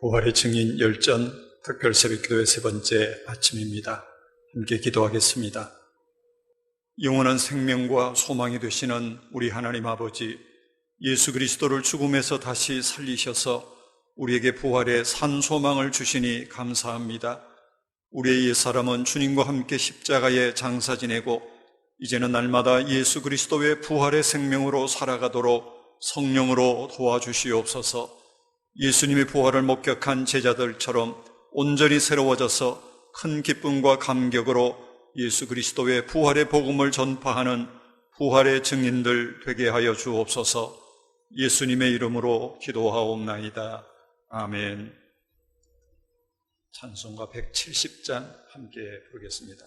부활의 증인 열전 특별 새벽기도의 세 번째 아침입니다. 함께 기도하겠습니다. 영원한 생명과 소망이 되시는 우리 하나님 아버지, 예수 그리스도를 죽음에서 다시 살리셔서 우리에게 부활의 산 소망을 주시니 감사합니다. 우리의 옛사람은 주님과 함께 십자가에 장사 지내고 이제는 날마다 예수 그리스도의 부활의 생명으로 살아가도록 성령으로 도와주시옵소서. 예수님의 부활을 목격한 제자들처럼 온전히 새로워져서 큰 기쁨과 감격으로 예수 그리스도의 부활의 복음을 전파하는 부활의 증인들 되게 하여 주옵소서. 예수님의 이름으로 기도하옵나이다. 아멘. 찬송가 170장 함께 부르겠습니다.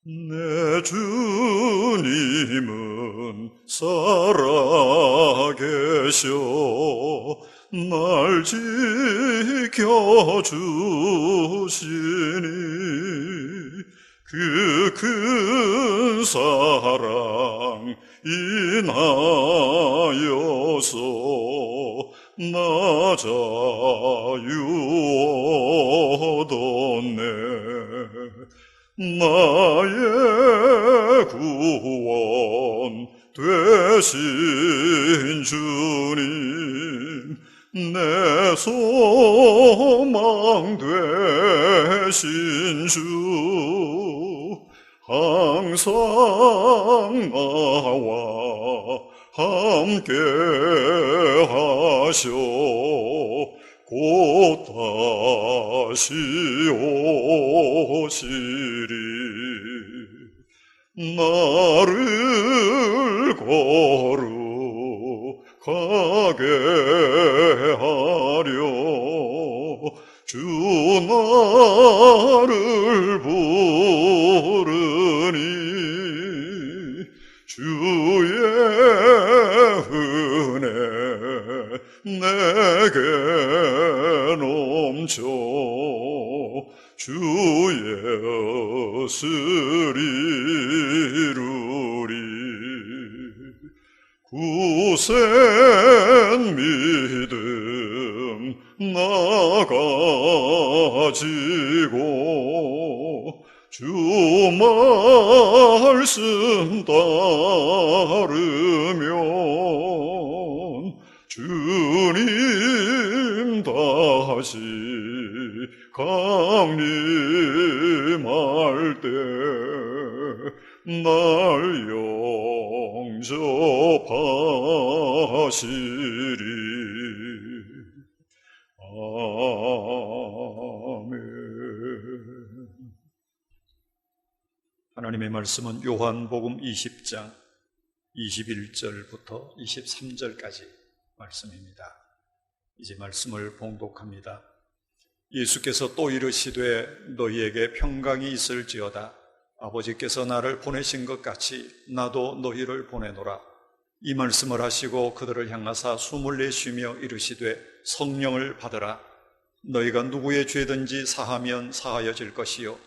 내 주님은 살아계셔 날 지켜주시니 그 큰 사랑 인하여서 나 자유 얻었네. 나의 구원 되신 주님, 내 소망 되신 주, 항상 나와 함께 하셔 곧 다시 오시리. 나를 거룩하게 하려 주 나를 부르니 주의 은혜 내게 넘쳐 주의 뜻을 이루리. 굳센 믿음 나 가지고 주 말씀 따르면 주님 다시 강림할 때 날 영접하시리. 아멘. 하나님의 말씀은 요한복음 20장 21절부터 23절까지 말씀입니다. 이제 말씀을 봉독합니다. 예수께서 또 이르시되 너희에게 평강이 있을지어다. 아버지께서 나를 보내신 것 같이 나도 너희를 보내노라. 이 말씀을 하시고 그들을 향하사 숨을 내쉬며 이르시되 성령을 받으라. 너희가 누구의 죄든지 사하면 사하여질 것이요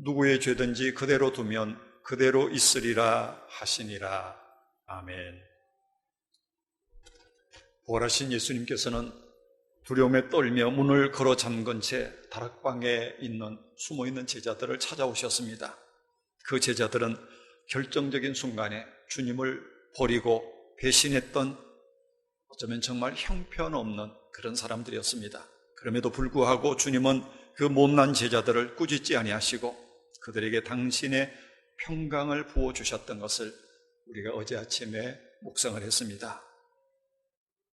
누구의 죄든지 그대로 두면 그대로 있으리라 하시니라. 아멘. 부활하신 예수님께서는 두려움에 떨며 문을 걸어 잠근 채 다락방에 있는 숨어있는 제자들을 찾아오셨습니다. 그 제자들은 결정적인 순간에 주님을 버리고 배신했던 어쩌면 정말 형편없는 그런 사람들이었습니다. 그럼에도 불구하고 주님은 그 못난 제자들을 꾸짖지 아니하시고 그들에게 당신의 평강을 부어주셨던 것을 우리가 어제 아침에 묵상을 했습니다.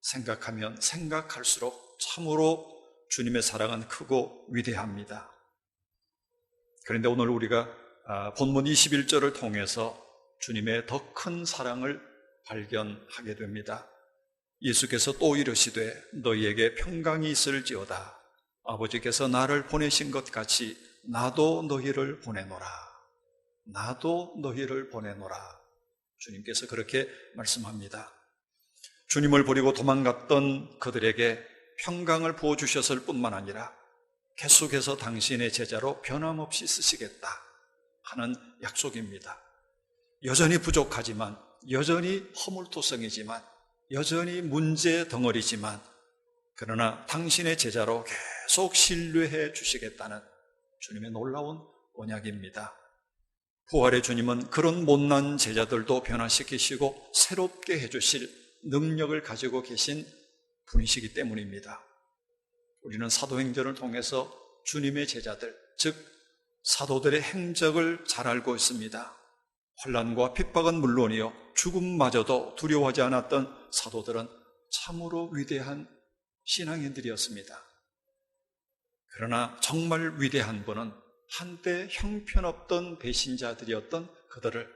생각하면 생각할수록 참으로 주님의 사랑은 크고 위대합니다. 그런데 오늘 우리가 본문 21절을 통해서 주님의 더 큰 사랑을 발견하게 됩니다. 예수께서 또 이르시되 너희에게 평강이 있을지어다. 아버지께서 나를 보내신 것 같이 나도 너희를 보내노라. 나도 너희를 보내노라. 주님께서 그렇게 말씀합니다. 주님을 버리고 도망갔던 그들에게 평강을 부어주셨을 뿐만 아니라 계속해서 당신의 제자로 변함없이 쓰시겠다 하는 약속입니다. 여전히 부족하지만, 여전히 허물투성이지만 여전히 문제 덩어리지만 그러나 당신의 제자로 계속 신뢰해 주시겠다는 주님의 놀라운 언약입니다. 부활의 주님은 그런 못난 제자들도 변화시키시고 새롭게 해주실 능력을 가지고 계신 분이시기 때문입니다. 우리는 사도행전을 통해서 주님의 제자들, 즉 사도들의 행적을 잘 알고 있습니다. 환난과 핍박은 물론이요, 죽음마저도 두려워하지 않았던 사도들은 참으로 위대한 신앙인들이었습니다. 그러나 정말 위대한 분은 한때 형편없던 배신자들이었던 그들을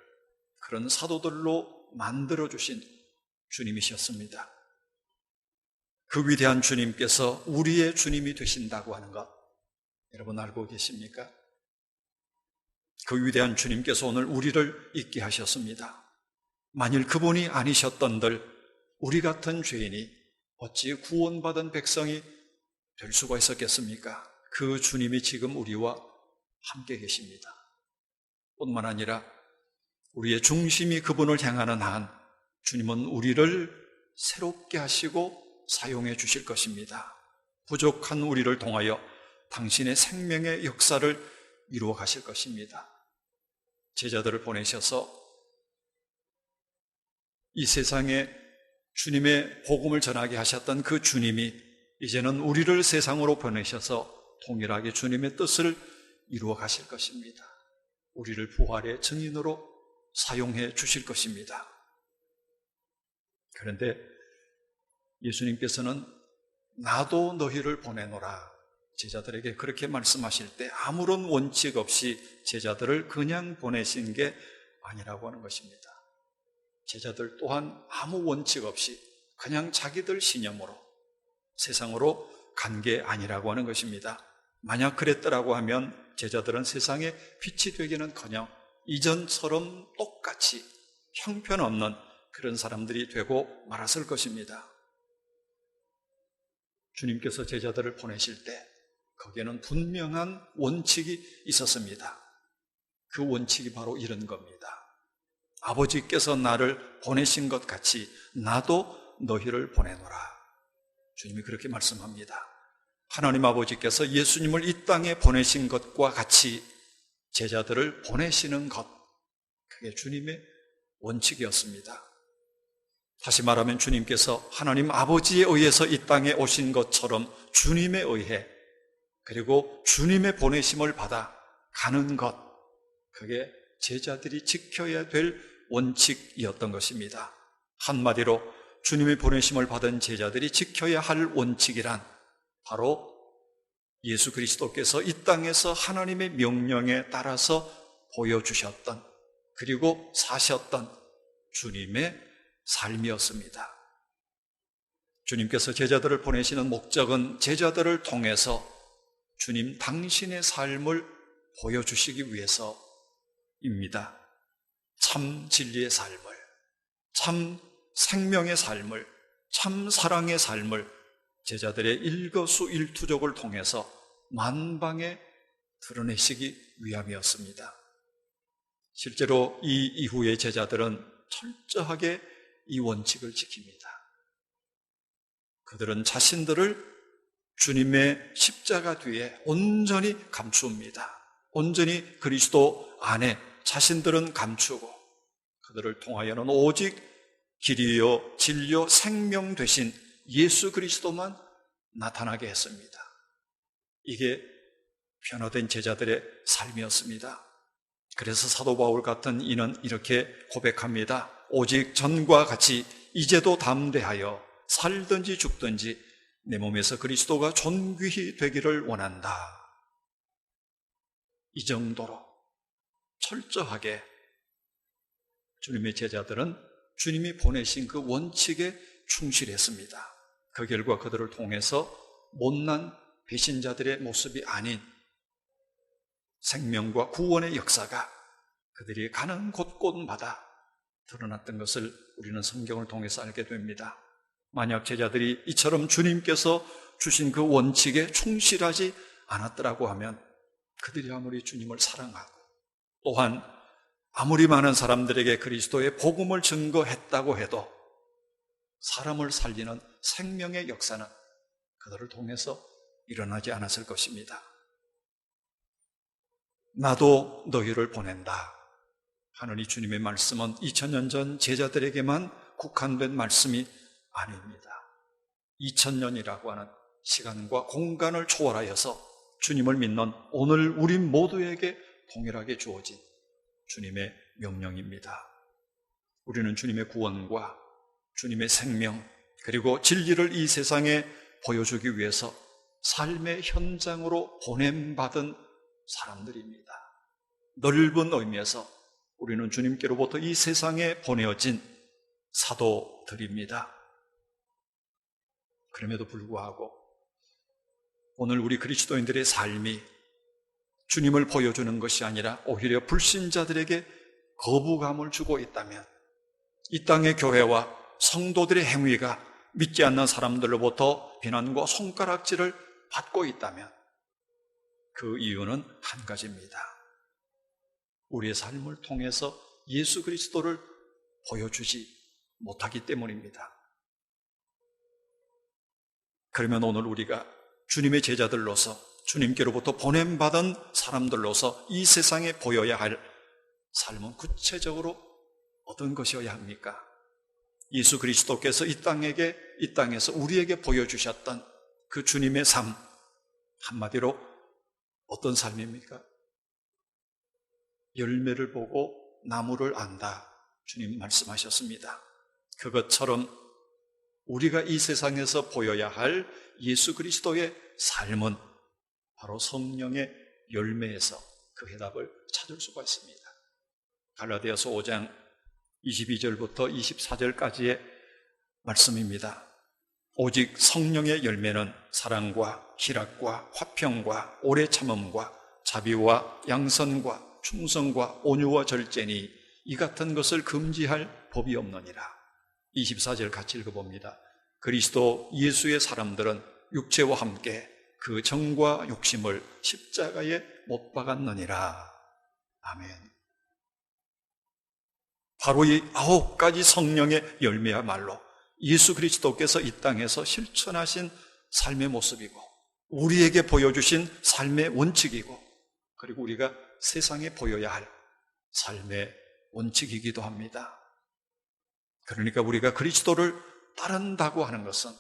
그런 사도들로 만들어주신 주님이셨습니다. 그 위대한 주님께서 우리의 주님이 되신다고 하는 것 여러분 알고 계십니까? 그 위대한 주님께서 오늘 우리를 있게 하셨습니다. 만일 그분이 아니셨던들 우리 같은 죄인이 어찌 구원받은 백성이 될 수가 있었겠습니까? 그 주님이 지금 우리와 함께 계십니다. 뿐만 아니라 우리의 중심이 그분을 향하는 한 주님은 우리를 새롭게 하시고 사용해 주실 것입니다. 부족한 우리를 통하여 당신의 생명의 역사를 이루어 가실 것입니다. 제자들을 보내셔서 이 세상에 주님의 복음을 전하게 하셨던 그 주님이 이제는 우리를 세상으로 보내셔서 동일하게 주님의 뜻을 이루어 가실 것입니다. 우리를 부활의 증인으로 사용해 주실 것입니다. 그런데 예수님께서는 나도 너희를 보내노라 제자들에게 그렇게 말씀하실 때 아무런 원칙 없이 제자들을 그냥 보내신 게 아니라고 하는 것입니다. 제자들 또한 아무 원칙 없이 그냥 자기들 신념으로 세상으로 간 게 아니라고 하는 것입니다. 만약 그랬더라고 하면 제자들은 세상의 빛이 되기는커녕 이전처럼 똑같이 형편없는 그런 사람들이 되고 말았을 것입니다. 주님께서 제자들을 보내실 때 거기에는 분명한 원칙이 있었습니다. 그 원칙이 바로 이런 겁니다. 아버지께서 나를 보내신 것 같이 나도 너희를 보내노라. 주님이 그렇게 말씀합니다. 하나님 아버지께서 예수님을 이 땅에 보내신 것과 같이 제자들을 보내시는 것, 그게 주님의 원칙이었습니다. 다시 말하면 주님께서 하나님 아버지에 의해서 이 땅에 오신 것처럼 주님에 의해 그리고 주님의 보내심을 받아 가는 것, 그게 제자들이 지켜야 될 원칙이었던 것입니다. 한마디로 주님의 보내심을 받은 제자들이 지켜야 할 원칙이란 바로 예수 그리스도께서 이 땅에서 하나님의 명령에 따라서 보여주셨던 그리고 사셨던 주님의 삶이었습니다. 주님께서 제자들을 보내시는 목적은 제자들을 통해서 주님 당신의 삶을 보여주시기 위해서입니다. 참 진리의 삶을, 참 생명의 삶을, 참 사랑의 삶을 제자들의 일거수일투족을 통해서 만방에 드러내시기 위함이었습니다. 실제로 이 이후의 제자들은 철저하게 이 원칙을 지킵니다. 그들은 자신들을 주님의 십자가 뒤에 온전히 감추옵니다. 온전히 그리스도 안에 자신들은 감추고 그들을 통하여는 오직 길이요 진리요 생명 되신 예수 그리스도만 나타나게 했습니다. 이게 변화된 제자들의 삶이었습니다. 그래서 사도 바울 같은 이는 이렇게 고백합니다. 오직 전과 같이 이제도 담대하여 살든지 죽든지 내 몸에서 그리스도가 존귀히 되기를 원한다. 이 정도로 철저하게 주님의 제자들은 주님이 보내신 그 원칙에 충실했습니다. 그 결과 그들을 통해서 못난 배신자들의 모습이 아닌 생명과 구원의 역사가 그들이 가는 곳곳마다 드러났던 것을 우리는 성경을 통해서 알게 됩니다. 만약 제자들이 이처럼 주님께서 주신 그 원칙에 충실하지 않았더라고 하면 그들이 아무리 주님을 사랑하고 또한 아무리 많은 사람들에게 그리스도의 복음을 증거했다고 해도 사람을 살리는 생명의 역사는 그들을 통해서 일어나지 않았을 것입니다. 나도 너희를 보낸다 하는 이 주님의 말씀은 2000년 전 제자들에게만 국한된 말씀이 아닙니다. 2000년이라고 하는 시간과 공간을 초월하여서 주님을 믿는 오늘 우리 모두에게 동일하게 주어진 주님의 명령입니다. 우리는 주님의 구원과 주님의 생명 그리고 진리를 이 세상에 보여주기 위해서 삶의 현장으로 보냄받은 사람들입니다. 넓은 의미에서 우리는 주님께로부터 이 세상에 보내어진 사도들입니다. 그럼에도 불구하고 오늘 우리 그리스도인들의 삶이 주님을 보여주는 것이 아니라 오히려 불신자들에게 거부감을 주고 있다면, 이 땅의 교회와 성도들의 행위가 믿지 않는 사람들로부터 비난과 손가락질을 받고 있다면 그 이유는 한 가지입니다. 우리의 삶을 통해서 예수 그리스도를 보여주지 못하기 때문입니다. 그러면 오늘 우리가 주님의 제자들로서 주님께로부터 보냄받은 사람들로서 이 세상에 보여야 할 삶은 구체적으로 어떤 것이어야 합니까? 예수 그리스도께서 이 땅에서 우리에게 보여주셨던 그 주님의 삶, 한마디로 어떤 삶입니까? 열매를 보고 나무를 안다, 주님 말씀하셨습니다. 그것처럼 우리가 이 세상에서 보여야 할 예수 그리스도의 삶은 바로 성령의 열매에서 그 해답을 찾을 수가 있습니다. 갈라디아서 5장 22절부터 24절까지의 말씀입니다. 오직 성령의 열매는 사랑과 희락과 화평과 오래 참음과 자비와 양선과 충성과 온유와 절제니 이 같은 것을 금지할 법이 없느니라. 24절 같이 읽어봅니다. 그리스도 예수의 사람들은 육체와 함께 그 정과 욕심을 십자가에 못 박았느니라. 아멘. 바로 이 9가지 성령의 열매야말로 예수 그리스도께서 이 땅에서 실천하신 삶의 모습이고 우리에게 보여주신 삶의 원칙이고 그리고 우리가 세상에 보여야 할 삶의 원칙이기도 합니다. 그러니까 우리가 그리스도를 따른다고 하는 것은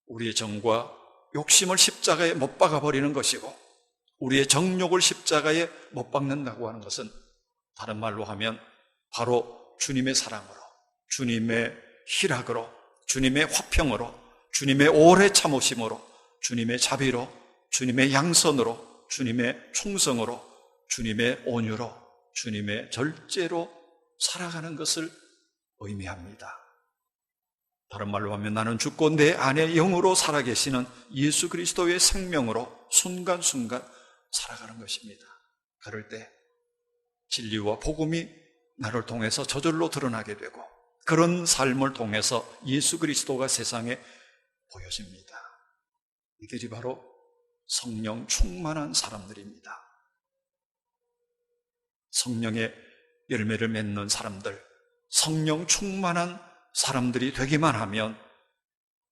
우리의 정과 욕심을 십자가에 못 박아버리는 것이고 우리의 정욕을 십자가에 못 박는다고 하는 것은 다른 말로 하면 바로 주님의 사랑으로, 주님의 희락으로, 주님의 화평으로, 주님의 오래 참으심으로, 주님의 자비로, 주님의 양선으로, 주님의 충성으로, 주님의 온유로, 주님의 절제로 살아가는 것을 의미합니다. 다른 말로 하면 나는 죽고 내 안에 영으로 살아계시는 예수 그리스도의 생명으로 순간순간 살아가는 것입니다. 그럴 때 진리와 복음이 나를 통해서 저절로 드러나게 되고 그런 삶을 통해서 예수 그리스도가 세상에 보여집니다. 이들이 바로 성령 충만한 사람들입니다. 성령의 열매를 맺는 사람들, 성령 충만한 사람들이 되기만 하면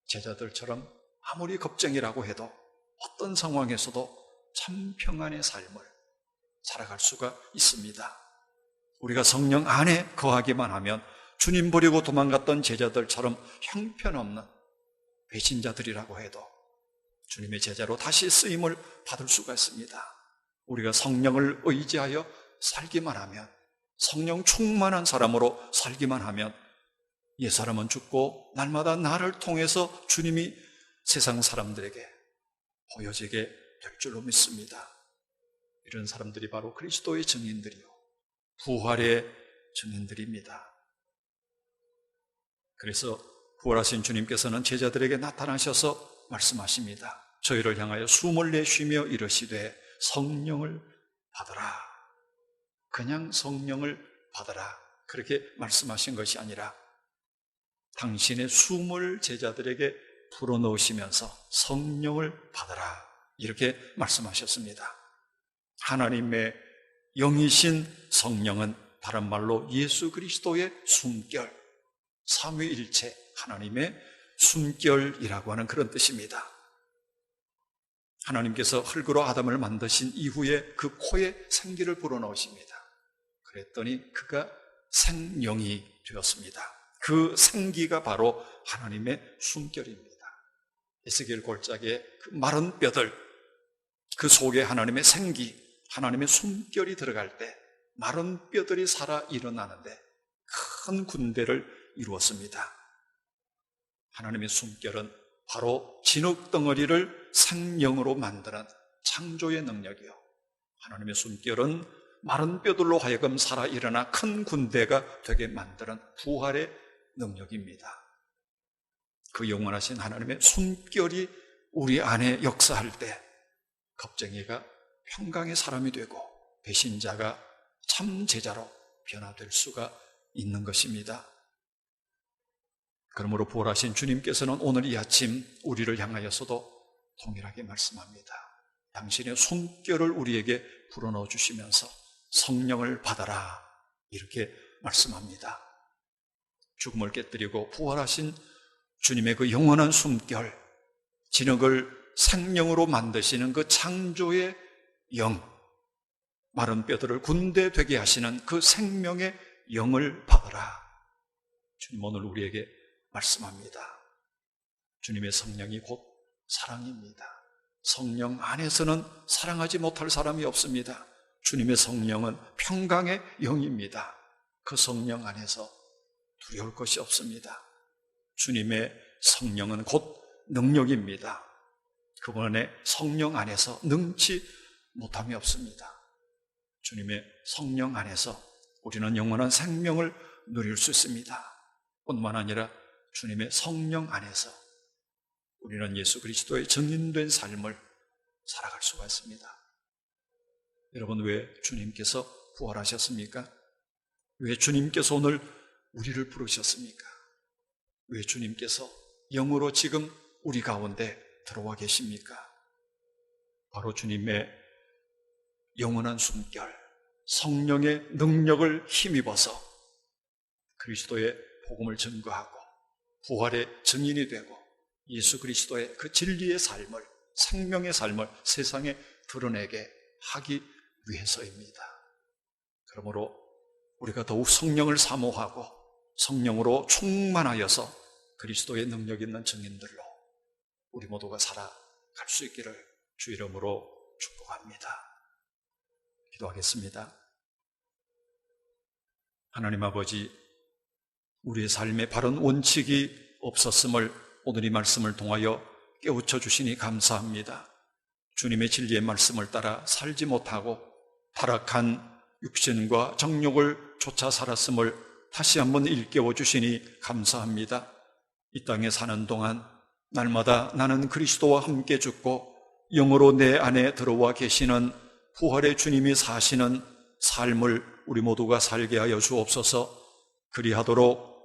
제자들처럼 아무리 겁쟁이라고 해도 어떤 상황에서도 참 평안의 삶을 살아갈 수가 있습니다. 우리가 성령 안에 거하기만 하면 주님 버리고 도망갔던 제자들처럼 형편없는 배신자들이라고 해도 주님의 제자로 다시 쓰임을 받을 수가 있습니다. 우리가 성령을 의지하여 살기만 하면, 성령 충만한 사람으로 살기만 하면 옛사람은 죽고 날마다 나를 통해서 주님이 세상 사람들에게 보여지게 될 줄로 믿습니다. 이런 사람들이 바로 그리스도의 증인들이요, 부활의 증인들입니다. 그래서 부활하신 주님께서는 제자들에게 나타나셔서 말씀하십니다. 저희를 향하여 숨을 내쉬며 이르시되 성령을 받으라. 그냥 성령을 받으라 그렇게 말씀하신 것이 아니라 당신의 숨을 제자들에게 불어넣으시면서 성령을 받으라 이렇게 말씀하셨습니다. 하나님의 영이신 성령은 다른 말로 예수 그리스도의 숨결, 삼위일체 하나님의 숨결이라고 하는 그런 뜻입니다. 하나님께서 흙으로 아담을 만드신 이후에 그 코에 생기를 불어넣으십니다. 그랬더니 그가 생명이 되었습니다. 그 생기가 바로 하나님의 숨결입니다. 에스겔 골짜기에 그 마른 뼈들, 그 속에 하나님의 생기, 하나님의 숨결이 들어갈 때 마른 뼈들이 살아 일어나는데 큰 군대를 이루었습니다. 하나님의 숨결은 바로 진흙덩어리를 생명으로 만드는 창조의 능력이요, 하나님의 숨결은 마른 뼈들로 하여금 살아 일어나 큰 군대가 되게 만드는 부활의 능력입니다. 그 영원하신 하나님의 숨결이 우리 안에 역사할 때 겁쟁이가 평강의 사람이 되고 배신자가 참 제자로 변화될 수가 있는 것입니다. 그러므로 부활하신 주님께서는 오늘 이 아침 우리를 향하여서도 동일하게 말씀합니다. 당신의 숨결을 우리에게 불어넣어 주시면서 성령을 받아라, 이렇게 말씀합니다. 죽음을 깨뜨리고 부활하신 주님의 그 영원한 숨결, 진흙을 생명으로 만드시는 그 창조의 영, 마른 뼈들을 군대 되게 하시는 그 생명의 영을 받아라. 주님 오늘 우리에게 말씀합니다. 주님의 성령이 곧 사랑입니다. 성령 안에서는 사랑하지 못할 사람이 없습니다. 주님의 성령은 평강의 영입니다. 그 성령 안에서 두려울 것이 없습니다. 주님의 성령은 곧 능력입니다. 그분의 성령 안에서 능치 못함이 없습니다. 주님의 성령 안에서 우리는 영원한 생명을 누릴 수 있습니다. 뿐만 아니라 주님의 성령 안에서 우리는 예수 그리스도의 증인된 삶을 살아갈 수가 있습니다. 여러분, 왜 주님께서 부활하셨습니까? 왜 주님께서 오늘 우리를 부르셨습니까? 왜 주님께서 영으로 지금 우리 가운데 들어와 계십니까? 바로 주님의 영원한 숨결, 성령의 능력을 힘입어서 그리스도의 복음을 증거하고 부활의 증인이 되고 예수 그리스도의 그 진리의 삶을, 생명의 삶을 세상에 드러내게 하기 위해서입니다. 그러므로 우리가 더욱 성령을 사모하고 성령으로 충만하여서 그리스도의 능력 있는 증인들로 우리 모두가 살아갈 수 있기를 주 이름으로 축복합니다. 기도하겠습니다. 하나님 아버지, 우리의 삶에 바른 원칙이 없었음을 오늘 이 말씀을 통하여 깨우쳐 주시니 감사합니다. 주님의 진리의 말씀을 따라 살지 못하고 타락한 육신과 정욕을 쫓아 살았음을 다시 한번 일깨워 주시니 감사합니다. 이 땅에 사는 동안 날마다 나는 그리스도와 함께 죽고 영으로 내 안에 들어와 계시는 부활의 주님이 사시는 삶을 우리 모두가 살게 하여 주옵소서. 그리하도록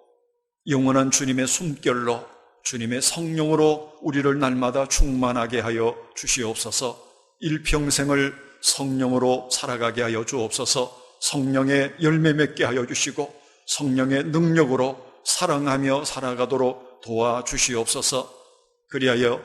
영원한 주님의 숨결로 주님의 성령으로 우리를 날마다 충만하게 하여 주시옵소서. 일평생을 성령으로 살아가게 하여 주옵소서. 성령의 열매 맺게 하여 주시고 성령의 능력으로 사랑하며 살아가도록 도와주시옵소서. 그리하여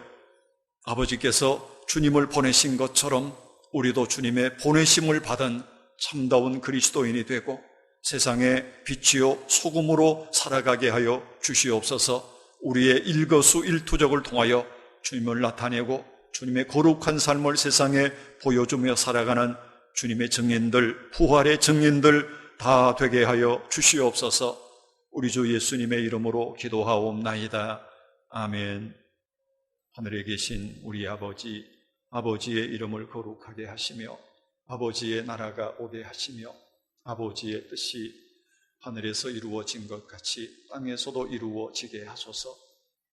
아버지께서 주님을 보내신 것처럼 우리도 주님의 보내심을 받은 참다운 그리스도인이 되고 세상의 빛이요 소금으로 살아가게 하여 주시옵소서. 우리의 일거수일투족을 통하여 주님을 나타내고 주님의 거룩한 삶을 세상에 보여주며 살아가는 주님의 증인들, 부활의 증인들 다 되게 하여 주시옵소서. 우리 주 예수님의 이름으로 기도하옵나이다. 아멘. 하늘에 계신 우리 아버지, 아버지의 이름을 거룩하게 하시며 아버지의 나라가 오게 하시며 아버지의 뜻이 하늘에서 이루어진 것 같이 땅에서도 이루어지게 하소서.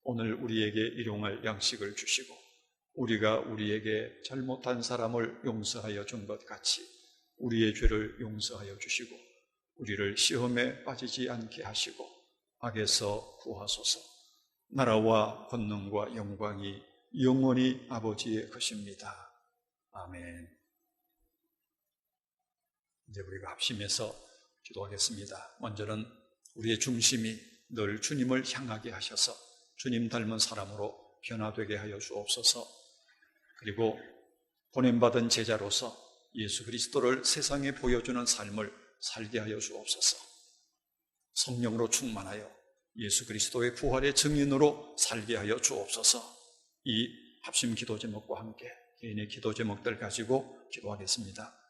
오늘 우리에게 일용할 양식을 주시고 우리가 우리에게 잘못한 사람을 용서하여 준 것 같이 우리의 죄를 용서하여 주시고 우리를 시험에 빠지지 않게 하시고 악에서 구하소서. 나라와 권능과 영광이 영원히 아버지의 것입니다. 아멘. 이제 우리가 합심해서 기도하겠습니다. 먼저는 우리의 중심이 늘 주님을 향하게 하셔서 주님 닮은 사람으로 변화되게 하여 주옵소서. 그리고 보냄받은 제자로서 예수 그리스도를 세상에 보여주는 삶을 살게 하여 주옵소서. 성령으로 충만하여 예수 그리스도의 부활의 증인으로 살게 하여 주옵소서. 이 합심 기도 제목과 함께 개인의 기도 제목들 가지고 기도하겠습니다.